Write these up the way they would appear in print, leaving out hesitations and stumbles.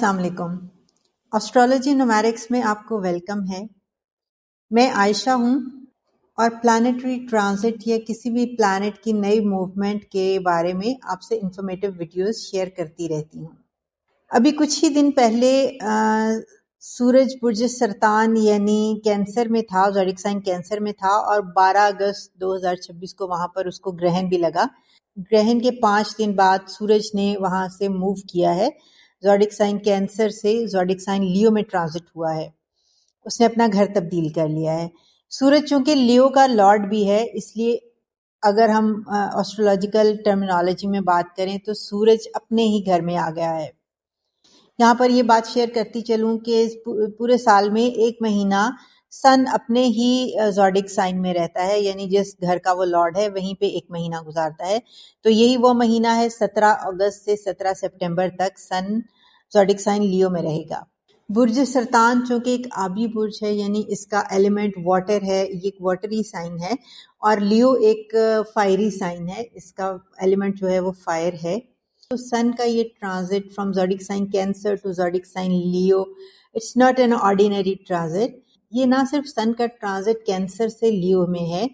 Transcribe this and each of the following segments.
अस्सलाम वालेकुम। Astrology numerics में आपको वेलकम है। मैं आयशा हूँ और प्लानिटरी ट्रांजिट या किसी भी प्लैनेट की नई मूवमेंट के बारे में आपसे इंफॉर्मेटिव वीडियोस शेयर करती रहती हूँ। अभी कुछ ही दिन पहले सूरज बुर्ज सरतान यानी कैंसर में था, ज़ोडिक साइन कैंसर में था और 12 अगस्त 2026 को वहाँ पर उसको ग्रहण भी लगा। ग्रहण के 5 दिन बाद सूरज ने वहाँ से मूव किया है। ज़ोडिक साइन कैंसर से ज़ोडिक साइन लियो में ट्रांजिट हुआ है। उसने अपना घर तब्दील कर लिया है। सूरज चूंकि लियो का लॉर्ड भी है, इसलिए अगर हम एस्ट्रोलॉजिकल टर्मिनोलॉजी में बात करें तो सूरज अपने ही घर में आ गया है। यहाँ पर ये बात शेयर करती चलूं कि पूरे साल में एक महीना सन अपने ही ज़ोडिक साइन में रहता है, यानी जिस घर का वो लॉर्ड है वहीं पे एक महीना गुजारता है। तो यही वो महीना है 17 अगस्त से 17 सितंबर तक सन ज़ोडिक साइन लियो में रहेगा। बुर्ज सरतान चूंकि एक आबी बुर्ज है, यानी इसका एलिमेंट वाटर है, ये एक वाटरी साइन है, और लियो एक फायरी साइन है, इसका एलिमेंट जो है वो फायर है। तो सन का ये transit from zodiac sign Cancer to zodiac sign Leo, it's not an ordinary transit. ये ना सिर्फ सन का ट्रांजिट कैंसर से लियो में है,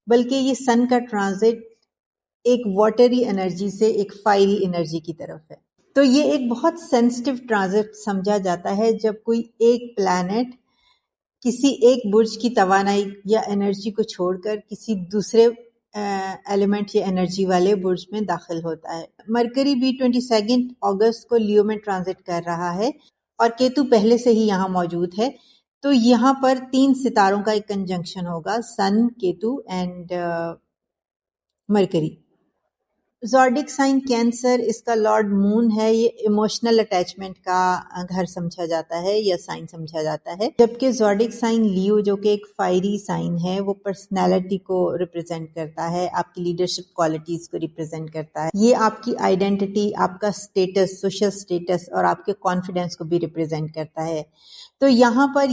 बल्कि ये सन का ट्रांजिट एक वाटरी एनर्जी से एक फायरी एनर्जी की तरफ है। तो ये एक बहुत सेंसिटिव ट्रांजिट समझा जाता है जब कोई एक प्लैनेट किसी एक बुर्ज की तवानाई या एनर्जी को छोड़कर किसी दूसरे एलिमेंट या एनर्जी वाले बुर्ज में दाखिल होता है। मरकरी भी 22 अगस्त को लियो में ट्रांजिट कर रहा है और केतु पहले से ही यहाँ मौजूद है। तो यहाँ पर 3 सितारों का एक कंजंक्शन होगा, sun, Ketu and Mercury. Zodiac sign Cancer, इसका लॉर्ड मून है। ये इमोशनल अटैचमेंट का घर समझा जाता है या साइन समझा जाता है, जबकि ज़ोडिक साइन लियो जो कि एक फायरी साइन है, वो पर्सनैलिटी को रिप्रेजेंट करता है, आपकी लीडरशिप क्वालिटीज को रिप्रेजेंट करता है। ये आपकी आइडेंटिटी, आपका स्टेटस, सोशल स्टेटस और आपके कॉन्फिडेंस को भी रिप्रेजेंट करता है। तो यहाँ पर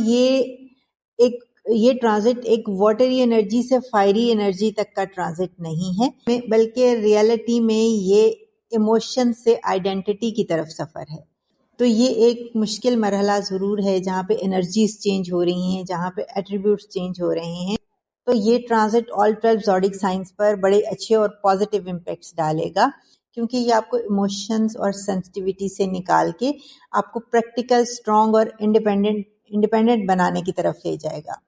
ये ट्रांजिट एक वाटरी एनर्जी से फायरी एनर्जी तक का ट्रांजिट नहीं है, बल्कि रियलिटी में ये इमोशन से आइडेंटिटी की तरफ सफर है। तो ये एक मुश्किल मरहला जरूर है जहाँ पे एनर्जीज चेंज हो रही हैं, जहाँ पे एट्रीब्यूट्स चेंज हो रहे हैं। तो ये ट्रांजिट ऑल 12 ज़ोडिक साइंस पर बड़े अच्छे और पॉजिटिव इम्पैक्ट्स डालेगा, क्योंकि ये आपको इमोशंस और सेंसिटिविटी से निकाल के आपको प्रैक्टिकल, स्ट्रॉन्ग और इंडिपेंडेंट बनाने की तरफ ले जाएगा।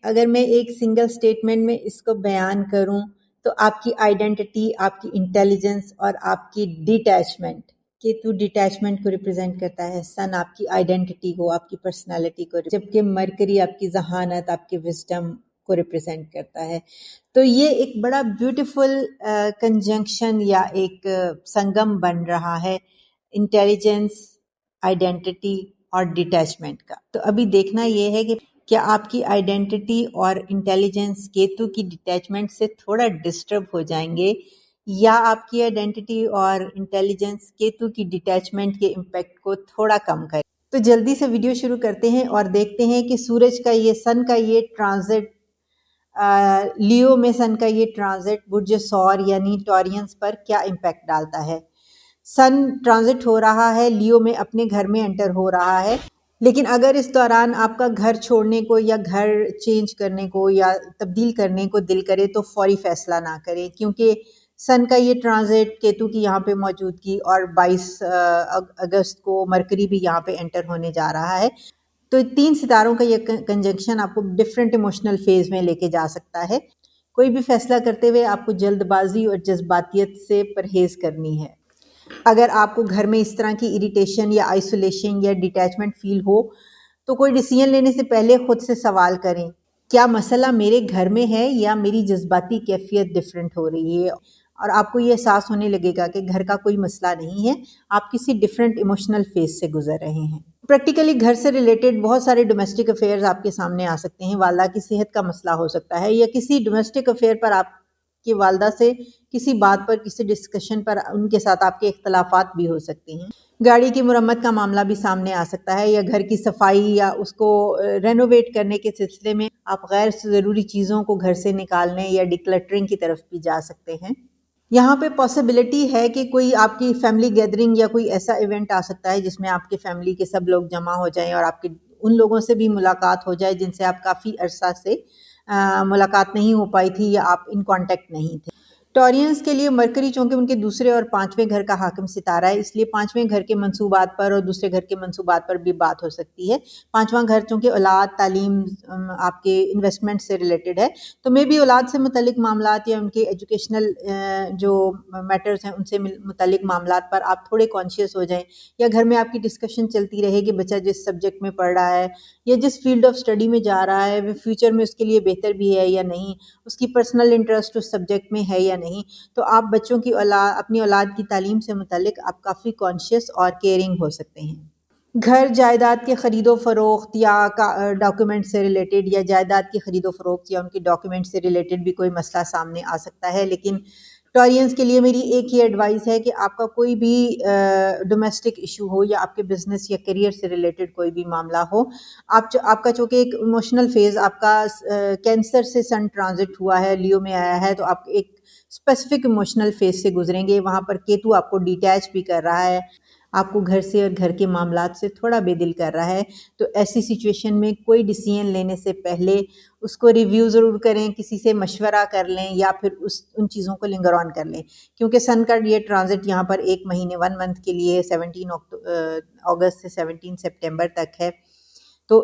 अगर मैं एक सिंगल स्टेटमेंट में इसको बयान करूं तो आपकी आइडेंटिटी, आपकी इंटेलिजेंस और आपकी डिटैचमेंट, केतु डिटैचमेंट को रिप्रेजेंट करता है, सन आपकी आइडेंटिटी को, आपकी पर्सनालिटी को, जबकि मरकरी आपकी जहानत, आपकी विजडम को रिप्रेजेंट करता है। तो ये एक बड़ा ब्यूटीफुल कंजंक्शन या एक संगम बन रहा है इंटेलिजेंस, आइडेंटिटी और डिटैचमेंट का। तो अभी देखना ये है कि क्या आपकी आइडेंटिटी और इंटेलिजेंस केतु की डिटैचमेंट से थोड़ा डिस्टर्ब हो जाएंगे, या आपकी आइडेंटिटी और इंटेलिजेंस केतु की डिटैचमेंट के इम्पैक्ट को थोड़ा कम करें। तो जल्दी से वीडियो शुरू करते हैं और देखते हैं कि सूरज का ये, सन का ये ट्रांजिट, लियो में सन का ये ट्रांजिट बुर्ज सौर यानी टॉरियंस पर क्या इम्पैक्ट डालता है। सन ट्रांजिट हो रहा है लियो में, अपने घर में एंटर हो रहा है, लेकिन अगर इस दौरान आपका घर छोड़ने को या घर चेंज करने को या तब्दील करने को दिल करे तो फौरी फैसला ना करें, क्योंकि सन का ये ट्रांजिट, केतु की यहाँ पे मौजूदगी और 22 अगस्त को मरकरी भी यहाँ पे एंटर होने जा रहा है। तो 3 सितारों का ये कंजंक्शन आपको डिफरेंट इमोशनल फेज में लेके जा सकता है। कोई भी फैसला करते हुए आपको जल्दबाजी और जज्बातियत से परहेज करनी है। अगर आपको घर में इस तरह की इरिटेशन या आइसोलेशन या डिटैचमेंट फील हो तो कोई डिसीजन लेने से पहले खुद से सवाल करें, क्या मसला मेरे घर में है या मेरी जज्बाती कैफियत डिफरेंट हो रही है। और आपको ये एहसास होने लगेगा कि घर का कोई मसला नहीं है, आप किसी डिफरेंट इमोशनल फेज से गुजर रहे हैं। प्रैक्टिकली घर से रिलेटेड बहुत सारे डोमेस्टिक अफेयर्स आपके सामने आ सकते हैं। वालदा की सेहत का मसला हो सकता है, या किसी डोमेस्टिक अफेयर पर आपकी वालदा से किसी बात पर, किसी डिस्कशन पर उनके साथ आपके इख्तलाफात भी हो सकते हैं। गाड़ी की मुरम्मत का मामला भी सामने आ सकता है, या घर की सफाई या उसको रेनोवेट करने के सिलसिले में आप गैर ज़रूरी चीज़ों को घर से निकालने या डिक्लटरिंग की तरफ भी जा सकते हैं। یہاں پہ پاسبلٹی ہے کہ کوئی آپ کی فیملی گیدرنگ یا کوئی ایسا ایونٹ آ سکتا ہے جس میں آپ کے فیملی کے سب لوگ جمع ہو جائیں اور آپ کے ان لوگوں سے بھی ملاقات ہو جائے جن سے آپ کافی عرصہ سے ملاقات نہیں ہو پائی تھی یا آپ ان کانٹیکٹ نہیں تھے۔ ٹورینز کے لیے مرکری چونکہ ان کے دوسرے اور پانچویں گھر کا حاکم ستارہ ہے، اس لیے پانچویں گھر کے منصوبات پر اور دوسرے گھر کے منصوبات پر بھی بات ہو سکتی ہے۔ پانچواں گھر چونکہ اولاد، تعلیم، آپ کے انویسٹمنٹ سے ریلیٹڈ ہے، تو میں بھی اولاد سے متعلق معاملات یا ان کے ایجوکیشنل جو میٹرز ہیں ان سے متعلق معاملات پر آپ تھوڑے کانشیس ہو جائیں، یا گھر میں آپ کی ڈسکشن چلتی رہے کہ بچہ جس سبجیکٹ میں پڑھ رہا ہے یا جس فیلڈ آف اسٹڈی میں جا رہا ہے وہ فیوچر میں اس کے لیے بہتر بھی ہے یا نہیں، اس کی پرسنل انٹرسٹ اس سبجیکٹ میں ہے یا نہیں، تو آپ بچوں کی اپنی اولاد کی تعلیم سے متعلق آپ کافی کانشیس اور کیئرنگ ہو سکتے ہیں۔ گھر، جائیداد کے خرید و فروخت یا ڈاکیومنٹ سے ریلیٹڈ، یا جائیداد کی خرید و فروخت یا ان کے ڈاکیومنٹ سے ریلیٹڈ بھی کوئی مسئلہ سامنے آ سکتا ہے، لیکن ٹورینز کے لیے میری ایک ہی ایڈوائس ہے کہ آپ کا کوئی بھی ڈومیسٹک ایشو ہو یا آپ کے بزنس یا کیریئر سے ریلیٹڈ کوئی بھی معاملہ ہو، آپ کا چونکہ ایک ایموشنل فیز، آپ کا کینسر سے سن ٹرانزٹ ہوا ہے، لیو میں آیا ہے، تو آپ ایک اسپیسیفک ایموشنل فیز سے گزریں گے، وہاں پر کیتو آپ کو ڈیٹیچ بھی کر رہا ہے، آپ کو گھر سے اور گھر کے معاملات سے تھوڑا بے دل کر رہا ہے، تو ایسی سچویشن میں کوئی ڈیسیژن لینے سے پہلے اس کو ریویو ضرور کریں، کسی سے مشورہ کر لیں یا پھر ان چیزوں کو لنگر آن کر لیں، کیونکہ سن کا یہ ٹرانزٹ یہاں پر 1 منتھ کے لیے 17 اگست سے 17 سپٹمبر تک ہے، تو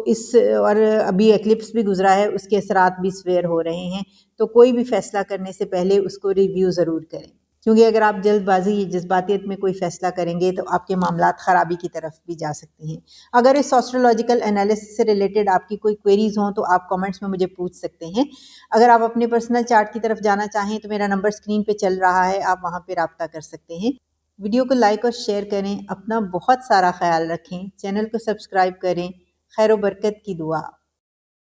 اور ابھی ایکلپس بھی گزرا ہے، اس کے اثرات بھی سویئر ہو رہے ہیں، تو کوئی بھی فیصلہ کرنے سے پہلے اس کو ریویو ضرور کریں، کیونکہ اگر آپ جلد بازی یا جذباتیت میں کوئی فیصلہ کریں گے تو آپ کے معاملات خرابی کی طرف بھی جا سکتے ہیں۔ اگر اس ایسٹرولوجیکل انالیسس سے ریلیٹڈ آپ کی کوئی کوئریز ہوں تو آپ کامنٹس میں مجھے پوچھ سکتے ہیں۔ اگر آپ اپنے پرسنل چارٹ کی طرف جانا چاہیں تو میرا نمبر اسکرین پہ چل رہا ہے، آپ وہاں پہ رابطہ کر سکتے ہیں۔ ویڈیو کو لائک اور شیئر کریں، اپنا بہت سارا خیال رکھیں، چینل کو سبسکرائب کریں، خیر و برکت کی دعا۔